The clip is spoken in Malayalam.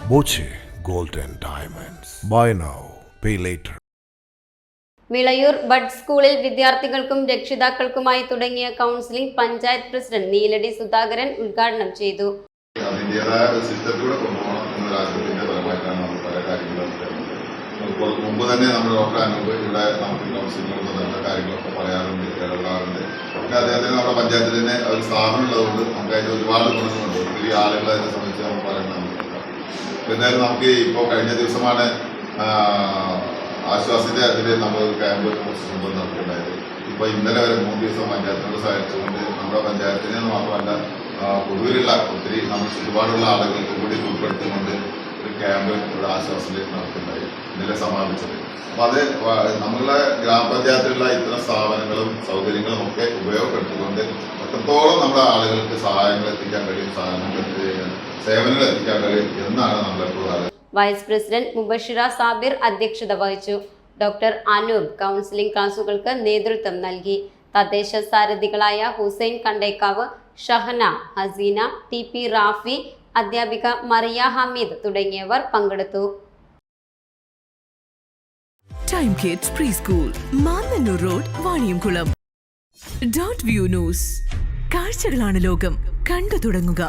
Boche Gold and Diamonds. Buy now, pay later. Vilayur bud സ്കൂളിൽ വിദ്യാർത്ഥികൾക്കും രക്ഷിതാക്കൾക്കുമായി തുടങ്ങിയ കൗൺസിലിംഗ് പഞ്ചായത്ത് പ്രസിഡന്റ് നീലടി സുധാകരൻ ഉദ്ഘാടനം ചെയ്തു. മുമ്പ് തന്നെ നമ്മൾ ഡോക്ടർ അനൂപ് ഇവിടെ നമുക്ക് കൗൺസിലിംഗ് ബന്ധപ്പെട്ട കാര്യങ്ങളൊക്കെ പറയാറുണ്ട്, ഇടപെടാറുണ്ട്. പിന്നെ അദ്ദേഹത്തിന് നമ്മുടെ പഞ്ചായത്തിൽ തന്നെ ഒരു സ്ഥാപനം ഉള്ളതുകൊണ്ട് നമുക്ക് അതിന് ഒരുപാട് ഗുണങ്ങളുണ്ട്. ഒത്തിരി ആളുകളെ അതിനെ സംബന്ധിച്ച് നമ്മൾ പറയുന്നത് നമുക്ക് എന്തായാലും നമുക്ക് ഇപ്പോൾ കഴിഞ്ഞ ദിവസമാണ് ആശ്വാസിന്റെ അതിൽ നമ്മൾ ക്യാമ്പ് കുറച്ച് മുമ്പ് നടത്തിയിട്ടുണ്ടായത്. ഇപ്പോൾ ഇന്നലെ വരെ 3 ദിവസം പഞ്ചായത്തിനോട് സഹായിച്ചുകൊണ്ട് നമ്മുടെ പഞ്ചായത്തിന് മാത്രമല്ല പൊതുവിലുള്ള ഒത്തിരി നമ്മൾ ചുറ്റുപാടുള്ള ആളുകൾക്ക് കൂടി ഉൾപ്പെടുത്തിക്കൊണ്ട് ഒരു ക്യാമ്പ് ഇവിടെ ആശ്വാസത്തിൽ നടത്തുന്നുണ്ടായി, ഇന്നലെ സമാപിച്ചത്. അപ്പോൾ അത് നമ്മളുടെ ഗ്രാമപഞ്ചായത്തിലുള്ള ഇത്തരം സ്ഥാപനങ്ങളും സൗകര്യങ്ങളും ഒക്കെ ഉപയോഗപ്പെടുത്തിക്കൊണ്ട് എത്രത്തോളം നമ്മുടെ ആളുകൾക്ക് സഹായങ്ങൾ എത്തിക്കാൻ കഴിയും, സേവനങ്ങൾ എത്തിക്കാൻ കഴിയും എന്നാണ് നമ്മളെപ്പോഴും. വൈസ് പ്രസിഡന്റ് മുബഷിറ സാബിർ അധ്യക്ഷത വഹിച്ചു. ഡോക്ടർ അനൂപ് കൗൺസിലിംഗ് ക്ലാസുകൾക്ക് നേതൃത്വം നൽകി. തദ്ദേശ സാരഥികളായ ഹുസൈൻ കണ്ടേക്കാവ്, ഷഹന, ഹസീന, TP റാഫി, അധ്യാപിക മറിയ ഹമീദ് തുടങ്ങിയവർ പങ്കെടുത്തു. Time kids pre school, Mannannur road, Vaniyamkulam. .view news. കാഴ്ചകളാണ് ലോകം, കണ്ടു തുടങ്ങുക.